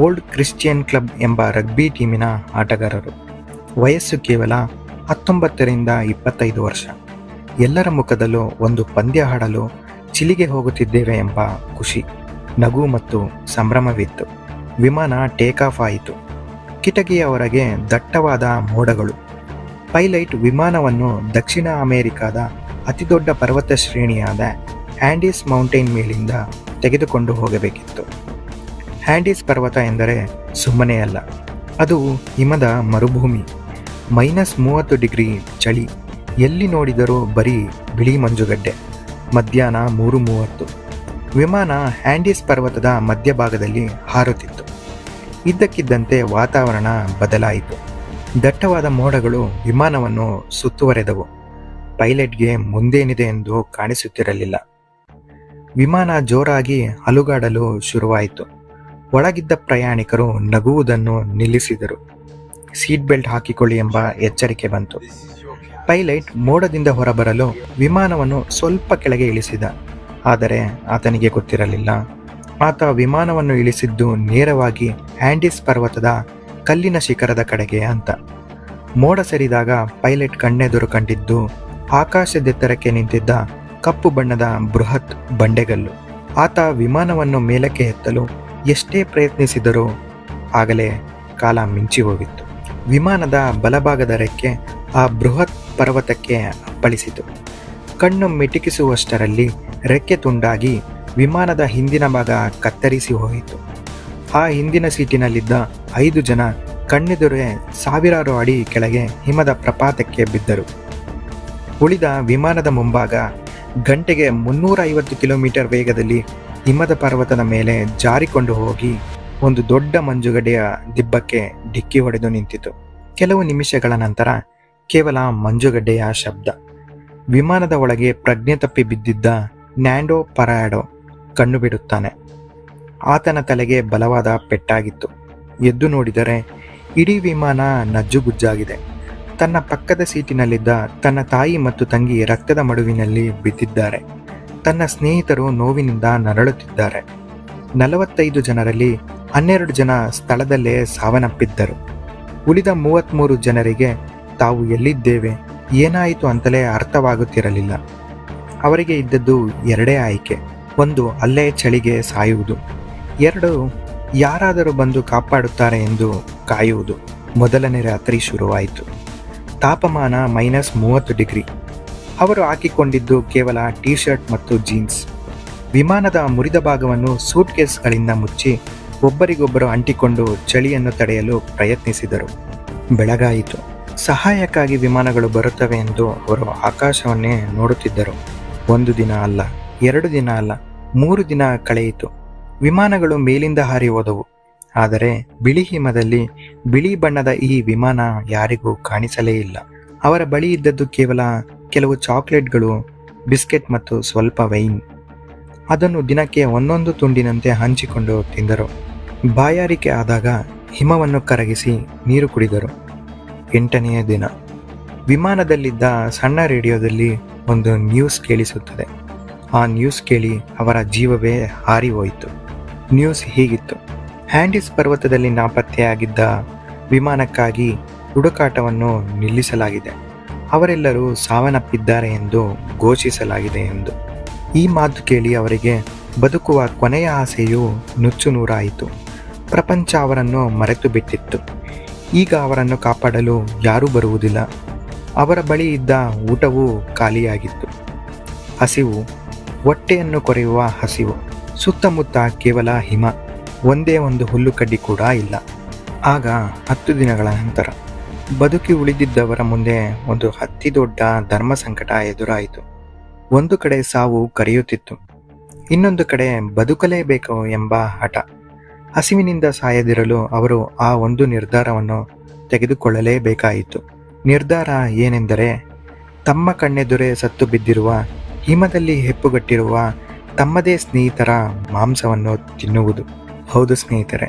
Old Christian club ಎಂಬ rugby ಟೀಮಿನ ಆಟಗಾರರು. ವಯಸ್ಸು ಕೇವಲ 19ರಿಂದ 25 ವರ್ಷ. ಎಲ್ಲರ ಮುಖದಲ್ಲೂ ಒಂದು ಪಂದ್ಯ ಆಡಲು ಚಿಲಿಗೆ ಹೋಗುತ್ತಿದ್ದೇವೆ ಎಂಬ ಖುಷಿ, ನಗು ಮತ್ತು ಸಂಭ್ರಮವಿತ್ತು. ವಿಮಾನ ಟೇಕ್ ಆಫ್ ಆಯಿತು. ಕಿಟಕಿಯ ಹೊರಗೆ ದಟ್ಟವಾದ ಮೋಡಗಳು. ಪೈಲಟ್ ವಿಮಾನವನ್ನು ದಕ್ಷಿಣ ಅಮೆರಿಕಾದ ಅತಿದೊಡ್ಡ ಪರ್ವತ ಶ್ರೇಣಿಯಾದ ಆಂಡೀಸ್ ಮೌಂಟೇನ್ ಮೇಲಿಂದ ತೆಗೆದುಕೊಂಡು ಹೋಗಬೇಕಿತ್ತು. ಆಂಡೀಸ್ ಪರ್ವತ ಎಂದರೆ ಸುಮ್ಮನೆ ಅಲ್ಲ, ಅದು ಹಿಮದ ಮರುಭೂಮಿ. -30 ಡಿಗ್ರಿ ಚಳಿ, ಎಲ್ಲಿ ನೋಡಿದರೂ ಬರೀ ಬಿಳಿ ಮಂಜುಗಡ್ಡೆ. ಮಧ್ಯಾಹ್ನ 3:30. ವಿಮಾನ ಆಂಡೀಸ್ ಪರ್ವತದ ಮಧ್ಯಭಾಗದಲ್ಲಿ ಹಾರುತ್ತಿತ್ತು. ಇದ್ದಕ್ಕಿದ್ದಂತೆ ವಾತಾವರಣ ಬದಲಾಯಿತು. ದಟ್ಟವಾದ ಮೋಡಗಳು ವಿಮಾನವನ್ನು ಸುತ್ತುವರೆದವು. ಪೈಲಟ್ಗೆ ಮುಂದೇನಿದೆ ಎಂದು ಕಾಣಿಸುತ್ತಿರಲಿಲ್ಲ. ವಿಮಾನ ಜೋರಾಗಿ ಅಲುಗಾಡಲು ಶುರುವಾಯಿತು. ಒಳಗಿದ್ದ ಪ್ರಯಾಣಿಕರು ನಗುವುದನ್ನು ನಿಲ್ಲಿಸಿದರು. ಸೀಟ್ ಬೆಲ್ಟ್ ಹಾಕಿಕೊಳ್ಳಿ ಎಂಬ ಎಚ್ಚರಿಕೆ ಬಂತು. ಪೈಲಟ್ ಮೋಡದಿಂದ ಹೊರಬರಲು ವಿಮಾನವನ್ನು ಸ್ವಲ್ಪ ಕೆಳಗೆ ಇಳಿಸಿದ. ಆದರೆ ಆತನಿಗೆ ಗೊತ್ತಿರಲಿಲ್ಲ, ಆತ ವಿಮಾನವನ್ನು ಇಳಿಸಿದ್ದು ನೇರವಾಗಿ ಆಂಡೀಸ್ ಪರ್ವತದ ಕಲ್ಲಿನ ಶಿಖರದ ಕಡೆಗೆ ಅಂತ. ಮೋಡ ಸರಿದಾಗ ಪೈಲಟ್ ಕಣ್ಣೆದುರು ಕಂಡಿದ್ದು ಆಕಾಶದೆತ್ತರಕ್ಕೆ ನಿಂತಿದ್ದ ಕಪ್ಪು ಬಣ್ಣದ ಬೃಹತ್ ಬಂಡೆಗಲ್ಲು. ಆತ ವಿಮಾನವನ್ನು ಮೇಲಕ್ಕೆ ಎತ್ತಲು ಎಷ್ಟೇ ಪ್ರಯತ್ನಿಸಿದರೂ ಆಗಲೇ ಕಾಲ ಮಿಂಚಿ ಹೋಗಿತ್ತು. ವಿಮಾನದ ಬಲಭಾಗದ ರೆಕ್ಕೆ ಆ ಬೃಹತ್ ಪರ್ವತಕ್ಕೆ ಅಪ್ಪಳಿಸಿತು. ಕಣ್ಣು ಮಿಟುಕಿಸುವಷ್ಟರಲ್ಲಿ ರೆಕ್ಕೆ ತುಂಡಾಗಿ ವಿಮಾನದ ಹಿಂದಿನ ಭಾಗ ಕತ್ತರಿಸಿ ಹೋಯಿತು. ಆ ಹಿಂದಿನ ಸೀಟಿನಲ್ಲಿದ್ದ 5 ಜನ ಕಣ್ಣೆದುರೇ ಸಾವಿರಾರು ಅಡಿ ಕೆಳಗೆ ಹಿಮದ ಪ್ರಪಾತಕ್ಕೆ ಬಿದ್ದರು. ಉಳಿದ ವಿಮಾನದ ಮುಂಭಾಗ ಗಂಟೆಗೆ 350 ಕಿಲೋಮೀಟರ್ ವೇಗದಲ್ಲಿ ಹಿಮದ ಪರ್ವತದ ಮೇಲೆ ಜಾರಿಕೊಂಡು ಹೋಗಿ ಒಂದು ದೊಡ್ಡ ಮಂಜುಗಡ್ಡೆಯ ದಿಬ್ಬಕ್ಕೆ ಡಿಕ್ಕಿ ಹೊಡೆದು ನಿಂತಿತು. ಕೆಲವು ನಿಮಿಷಗಳ ನಂತರ ಕೇವಲ ಮಂಜುಗಡ್ಡೆಯ ಶಬ್ದ. ವಿಮಾನದ ಒಳಗೆ ಪ್ರಜ್ಞೆ ತಪ್ಪಿ ಬಿದ್ದಿದ್ದ ನ್ಯಾಂಡೋ ಪರಾಡೋ ಕಣ್ಣು ಬಿಡುತ್ತಾನೆ. ಆತನ ತಲೆಗೆ ಬಲವಾದ ಪೆಟ್ಟಾಗಿತ್ತು. ಎದ್ದು ನೋಡಿದರೆ ಇಡೀ ವಿಮಾನ ನಜ್ಜುಗುಜ್ಜಾಗಿದೆ. ತನ್ನ ಪಕ್ಕದ ಸೀಟಿನಲ್ಲಿದ್ದ ತನ್ನ ತಾಯಿ ಮತ್ತು ತಂಗಿ ರಕ್ತದ ಮಡುವಿನಲ್ಲಿ ಬಿದ್ದಿದ್ದಾರೆ. ತನ್ನ ಸ್ನೇಹಿತರು ನೋವಿನಿಂದ ನರಳುತ್ತಿದ್ದಾರೆ. 45 ಜನರಲ್ಲಿ 12 ಜನ ಸ್ಥಳದಲ್ಲೇ ಸಾವನ್ನಪ್ಪಿದ್ದರು. ಉಳಿದ 33 ಜನರಿಗೆ ತಾವು ಎಲ್ಲಿದ್ದೇವೆ, ಏನಾಯಿತು ಅಂತಲೇ ಅರ್ಥವಾಗುತ್ತಿರಲಿಲ್ಲ. ಅವರಿಗೆ ಇದ್ದದ್ದು 2 ಆಯ್ಕೆ. 1, ಅಲ್ಲೇ ಚಳಿಗೆ ಸಾಯುವುದು. 2, ಯಾರಾದರೂ ಬಂದು ಕಾಪಾಡುತ್ತಾರೆ ಎಂದು ಕಾಯುವುದು. ಮೊದಲನೇ ರಾತ್ರಿ ಶುರುವಾಯಿತು. ತಾಪಮಾನ -30 ಡಿಗ್ರಿ. ಅವರು ಹಾಕಿಕೊಂಡಿದ್ದು ಕೇವಲ ಟೀ ಶರ್ಟ್ ಮತ್ತು ಜೀನ್ಸ್. ವಿಮಾನದ ಮುರಿದ ಭಾಗವನ್ನು ಸೂಟ್ಕೇಸ್ಗಳಿಂದ ಮುಚ್ಚಿ ಒಬ್ಬರಿಗೊಬ್ಬರು ಅಂಟಿಕೊಂಡು ಚಳಿಯನ್ನು ತಡೆಯಲು ಪ್ರಯತ್ನಿಸಿದರು. ಬೆಳಗಾಯಿತು. ಸಹಾಯಕ್ಕಾಗಿ ವಿಮಾನಗಳು ಬರುತ್ತವೆ ಎಂದು ಅವರು ಆಕಾಶವನ್ನೇ ನೋಡುತ್ತಿದ್ದರು. 1 ದಿನ ಅಲ್ಲ, 2 ದಿನ ಅಲ್ಲ, 3 ದಿನ ಕಳೆಯಿತು. ವಿಮಾನಗಳು ಮೇಲಿಂದ ಹಾರಿ ಹೋದವು. ಆದರೆ ಬಿಳಿ ಹಿಮದಲ್ಲಿ ಬಿಳಿ ಬಣ್ಣದ ಈ ವಿಮಾನ ಯಾರಿಗೂ ಕಾಣಿಸಲೇ ಇಲ್ಲ. ಅವರ ಬಳಿ ಇದ್ದದ್ದು ಕೇವಲ ಕೆಲವು ಚಾಕ್ಲೇಟ್ಗಳು, ಬಿಸ್ಕೆಟ್ ಮತ್ತು ಸ್ವಲ್ಪ ವೈನ್. ಅದನ್ನು ದಿನಕ್ಕೆ ಒಂದೊಂದು ತುಂಡಿನಂತೆ ಹಂಚಿಕೊಂಡು ತಿಂದರು. ಬಾಯಾರಿಕೆ ಆದಾಗ ಹಿಮವನ್ನು ಕರಗಿಸಿ ನೀರು ಕುಡಿದರು. 8ನೆಯ ದಿನ. ವಿಮಾನದಲ್ಲಿದ್ದ ಸಣ್ಣ ರೇಡಿಯೋದಲ್ಲಿ ಒಂದು ನ್ಯೂಸ್ ಕೇಳಿಸುತ್ತದೆ. ಆ ನ್ಯೂಸ್ ಕೇಳಿ ಅವರ ಜೀವವೇ ಹಾರಿ ಹೋಯಿತು. ನ್ಯೂಸ್ ಹೀಗಿತ್ತು: ಆಂಡೀಸ್ ಪರ್ವತದಲ್ಲಿ ನಾಪತ್ತೆಯಾಗಿದ್ದ ವಿಮಾನಕ್ಕಾಗಿ ಹುಡುಕಾಟವನ್ನು ನಿಲ್ಲಿಸಲಾಗಿದೆ. ಅವರೆಲ್ಲರೂ ಸಾವನ್ನಪ್ಪಿದ್ದಾರೆ ಎಂದು ಘೋಷಿಸಲಾಗಿದೆ ಎಂದು. ಈ ಮಾತು ಕೇಳಿ ಅವರಿಗೆ ಬದುಕುವ ಕೊನೆಯ ಆಸೆಯು ನುಚ್ಚುನೂರಾಯಿತು. ಪ್ರಪಂಚ ಅವರನ್ನು ಮರೆತು ಬಿಟ್ಟಿತ್ತು. ಈಗ ಅವರನ್ನು ಕಾಪಾಡಲು ಯಾರೂ ಬರುವುದಿಲ್ಲ. ಅವರ ಬಳಿ ಇದ್ದ ಊಟವೂ ಖಾಲಿಯಾಗಿತ್ತು. ಹಸಿವು, ಹೊಟ್ಟೆಯನ್ನು ಕೊರೆಯುವ ಹಸಿವು. ಸುತ್ತಮುತ್ತ ಕೇವಲ ಹಿಮ. ಒಂದೇ ಒಂದು ಹುಲ್ಲುಕಡ್ಡಿ ಕೂಡ ಇಲ್ಲ. ಆಗ 10 ದಿನಗಳ ನಂತರ ಬದುಕಿ ಉಳಿದಿದ್ದವರ ಮುಂದೆ ಒಂದು ಅತಿ ದೊಡ್ಡ ಧರ್ಮ ಸಂಕಟ ಎದುರಾಯಿತು. ಒಂದು ಕಡೆ ಸಾವು ಕರೆಯುತ್ತಿತ್ತು, ಇನ್ನೊಂದು ಕಡೆ ಬದುಕಲೇಬೇಕು ಎಂಬ ಹಠ. ಹಸಿವಿನಿಂದ ಸಾಯದಿರಲು ಅವರು ಆ ಒಂದು ನಿರ್ಧಾರವನ್ನು ತೆಗೆದುಕೊಳ್ಳಲೇಬೇಕಾಯಿತು. ನಿರ್ಧಾರ ಏನೆಂದರೆ, ತಮ್ಮ ಕಣ್ಣೆದುರೇ ಸತ್ತು ಬಿದ್ದಿರುವ, ಹಿಮದಲ್ಲಿ ಹೆಪ್ಪುಗಟ್ಟಿರುವ ತಮ್ಮದೇ ಸ್ನೇಹಿತರ ಮಾಂಸವನ್ನು ತಿನ್ನುವುದು. ಹೌದು ಸ್ನೇಹಿತರೆ,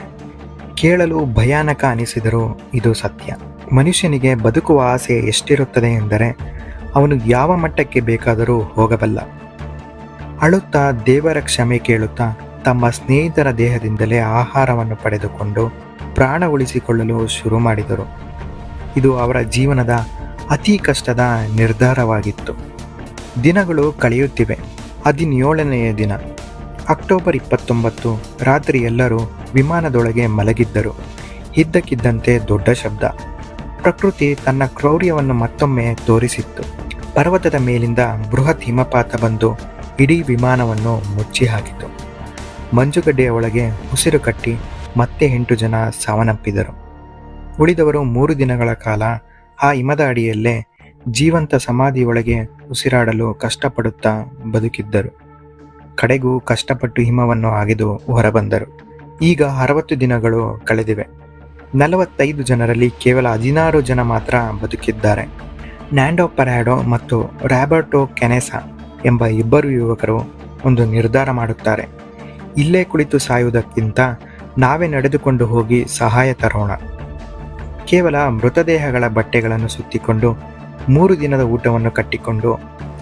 ಕೇಳಲು ಭಯಾನಕ ಅನಿಸಿದರೂ ಇದು ಸತ್ಯ. ಮನುಷ್ಯನಿಗೆ ಬದುಕುವ ಆಸೆ ಎಷ್ಟಿರುತ್ತದೆ ಎಂದರೆ ಅವನು ಯಾವ ಮಟ್ಟಕ್ಕೆ ಬೇಕಾದರೂ ಹೋಗಬಲ್ಲ. ಅಳುತ್ತಾ ದೇವರ ಕ್ಷಮೆ ಕೇಳುತ್ತಾ ತಮ್ಮ ಸ್ನೇಹಿತರ ದೇಹದಿಂದಲೇ ಆಹಾರವನ್ನು ಪಡೆದುಕೊಂಡು ಪ್ರಾಣ ಉಳಿಸಿಕೊಳ್ಳಲು ಶುರು ಮಾಡಿದರು. ಇದು ಅವರ ಜೀವನದ ಅತಿ ಕಷ್ಟದ ನಿರ್ಧಾರವಾಗಿತ್ತು. ದಿನಗಳು ಕಳೆಯುತ್ತಿವೆ. 17ನೆಯ ದಿನ, ಅಕ್ಟೋಬರ್ 29. ರಾತ್ರಿ ಎಲ್ಲರೂ ವಿಮಾನದೊಳಗೆ ಮಲಗಿದ್ದರು. ಇದ್ದಕ್ಕಿದ್ದಂತೆ ದೊಡ್ಡ ಶಬ್ದ. ಪ್ರಕೃತಿ ತನ್ನ ಕ್ರೌರ್ಯವನ್ನು ಮತ್ತೊಮ್ಮೆ ತೋರಿಸಿತ್ತು. ಪರ್ವತದ ಮೇಲಿಂದ ಬೃಹತ್ ಹಿಮಪಾತ ಬಂದು ಇಡೀ ವಿಮಾನವನ್ನು ಮುಚ್ಚಿ ಹಾಕಿತು. ಮಂಜುಗಡ್ಡೆಯ ಒಳಗೆ ಉಸಿರು ಕಟ್ಟಿ ಮತ್ತೆ 8 ಜನ ಸಾವನ್ನಪ್ಪಿದರು. ಉಳಿದವರು 3 ದಿನಗಳ ಕಾಲ ಆ ಹಿಮದ ಅಡಿಯಲ್ಲೇ ಜೀವಂತ ಸಮಾಧಿಯೊಳಗೆ ಉಸಿರಾಡಲು ಕಷ್ಟಪಡುತ್ತಾ ಬದುಕಿದ್ದರು. ಕಡೆಗೂ ಕಷ್ಟಪಟ್ಟು ಹಿಮವನ್ನು ಅಗೆದು ಹೊರಬಂದರು. ಈಗ 60 ದಿನಗಳು ಕಳೆದಿವೆ. 45 ಜನರಲ್ಲಿ ಕೇವಲ 16 ಜನ ಮಾತ್ರ ಬದುಕಿದ್ದಾರೆ. ನ್ಯಾಂಡೋ ಪರಾಡೋ ಮತ್ತು ರಾಬರ್ಟೋ ಕೆನೆಸಾ ಎಂಬ ಇಬ್ಬರು ಯುವಕರು ಒಂದು ನಿರ್ಧಾರ ಮಾಡುತ್ತಾರೆ. ಇಲ್ಲೇ ಕುಳಿತು ಸಾಯುವುದಕ್ಕಿಂತ ನಾವೇ ನಡೆದುಕೊಂಡು ಹೋಗಿ ಸಹಾಯ ತರೋಣ. ಕೇವಲ ಮೃತದೇಹಗಳ ಬಟ್ಟೆಗಳನ್ನು ಸುತ್ತಿಕೊಂಡು 3 ದಿನದ ಊಟವನ್ನು ಕಟ್ಟಿಕೊಂಡು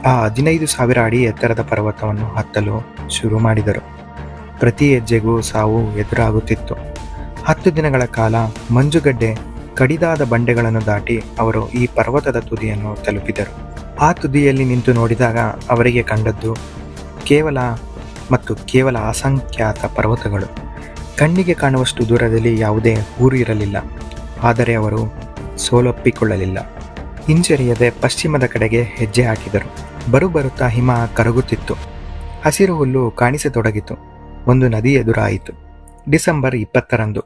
ಆ 15,000 ಅಡಿ ಎತ್ತರದ ಪರ್ವತವನ್ನು ಹತ್ತಲು ಶುರು ಮಾಡಿದರು. ಪ್ರತಿ ಹೆಜ್ಜೆಗೂ ಸಾವು ಎದುರಾಗುತ್ತಿತ್ತು. 10 ದಿನಗಳ ಕಾಲ ಮಂಜುಗಡ್ಡೆ ಕಡಿದಾದ ಬಂಡೆಗಳನ್ನು ದಾಟಿ ಅವರು ಈ ಪರ್ವತದ ತುದಿಯನ್ನು ತಲುಪಿದರು. ಆ ತುದಿಯಲ್ಲಿ ನಿಂತು ನೋಡಿದಾಗ ಅವರಿಗೆ ಕಂಡದ್ದು ಕೇವಲ ಅಸಂಖ್ಯಾತ ಪರ್ವತಗಳು. ಕಣ್ಣಿಗೆ ಕಾಣುವಷ್ಟು ದೂರದಲ್ಲಿ ಯಾವುದೇ ಊರು ಇರಲಿಲ್ಲ. ಆದರೆ ಅವರು ಸೋಲೊಪ್ಪಿಕೊಳ್ಳಲಿಲ್ಲ. ಹಿಂಜರಿಯದೆ ಪಶ್ಚಿಮದ ಕಡೆಗೆ ಹೆಜ್ಜೆ ಹಾಕಿದರು. ಬರುತ್ತಾ ಹಿಮ ಕರಗುತ್ತಿತ್ತು. ಹಸಿರು ಹುಲ್ಲು ಕಾಣಿಸತೊಡಗಿತು. ಒಂದು ನದಿ ಎದುರಾಯಿತು. ಡಿಸೆಂಬರ್ 20ರಂದು,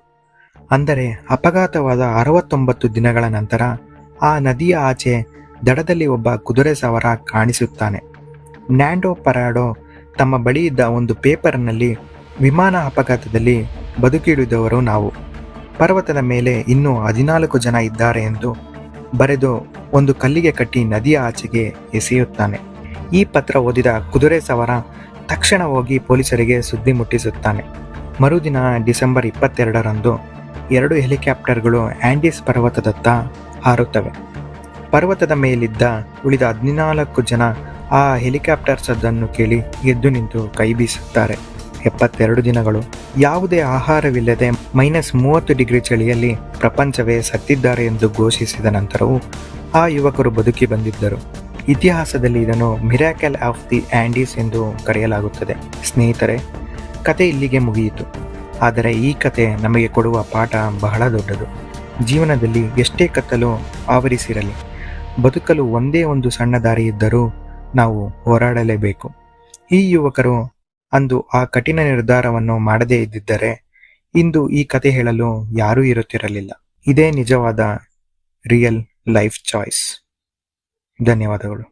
ಅಂದರೆ ಅಪಘಾತವಾದ 69 ದಿನಗಳ ನಂತರ ಆ ನದಿಯ ಆಚೆ ದಡದಲ್ಲಿ ಒಬ್ಬ ಕುದುರೆ ಸವಾರ ಕಾಣಿಸುತ್ತಾನೆ. ನ್ಯಾಂಡೋ ಪರಾಡೋ ತಮ್ಮ ಬಳಿ ಇದ್ದ ಒಂದು ಪೇಪರ್ನಲ್ಲಿ ವಿಮಾನ ಅಪಘಾತದಲ್ಲಿ ಬದುಕಿಳಿದವರು ನಾವು, ಪರ್ವತದ ಮೇಲೆ ಇನ್ನೂ 14 ಜನ ಇದ್ದಾರೆ ಎಂದು ಬರೆದು ಒಂದು ಕಲ್ಲಿಗೆ ಕಟ್ಟಿ ನದಿಯ ಆಚೆಗೆ ಎಸೆಯುತ್ತಾನೆ. ಈ ಪತ್ರ ಓದಿದ ಕುದುರೆ ಸವಾರ ತಕ್ಷಣ ಹೋಗಿ ಪೊಲೀಸರಿಗೆ ಸುದ್ದಿ ಮುಟ್ಟಿಸುತ್ತಾನೆ. ಮರುದಿನ ಡಿಸೆಂಬರ್ 22ರಂದು 2 ಹೆಲಿಕಾಪ್ಟರ್ಗಳು ಆಂಡೀಸ್ ಪರ್ವತದತ್ತ ಹಾರುತ್ತವೆ. ಪರ್ವತದ ಮೇಲಿದ್ದ ಉಳಿದ 14 ಜನ ಆ ಹೆಲಿಕಾಪ್ಟರ್ ಸದ್ದನ್ನು ಕೇಳಿ ಎದ್ದು ನಿಂತು ಕೈ ಬೀಸುತ್ತಾರೆ. 72 ದಿನಗಳು ಯಾವುದೇ ಆಹಾರವಿಲ್ಲದೆ -30 ಡಿಗ್ರಿ ಚಳಿಯಲ್ಲಿ ಪ್ರಪಂಚವೇ ಸತ್ತಿದ್ದಾರೆ ಎಂದು ಘೋಷಿಸಿದ ನಂತರವೂ ಆ ಯುವಕರು ಬದುಕಿ ಬಂದಿದ್ದರು. ಇತಿಹಾಸದಲ್ಲಿ ಇದನ್ನು ಮಿರಾಕಲ್ ಆಫ್ ದಿ ಆಂಡೀಸ್ ಎಂದು ಕರೆಯಲಾಗುತ್ತದೆ. ಸ್ನೇಹಿತರೆ, ಕತೆ ಇಲ್ಲಿಗೆ ಮುಗಿಯಿತು. ಆದರೆ ಈ ಕತೆ ನಮಗೆ ಕೊಡುವ ಪಾಠ ಬಹಳ ದೊಡ್ಡದು. ಜೀವನದಲ್ಲಿ ಎಷ್ಟೇ ಕತ್ತಲು ಆವರಿಸಿರಲಿ, ಬದುಕಲು ಒಂದೇ ಒಂದು ಸಣ್ಣ ದಾರಿ ಇದ್ದರೂ ನಾವು ಹೋರಾಡಲೇಬೇಕು. ಈ ಯುವಕರು ಅಂದು ಆ ಕಠಿಣ ನಿರ್ಧಾರವನ್ನು ಮಾಡದೇ ಇದ್ದಿದ್ದರೆ ಇಂದು ಈ ಕತೆ ಹೇಳಲು ಯಾರೂ ಇರುತ್ತಿರಲಿಲ್ಲ. ಇದೇ ನಿಜವಾದ ರಿಯಲ್ ಲೈಫ್ ಚಾಯ್ಸ್. ಧನ್ಯವಾದಗಳು.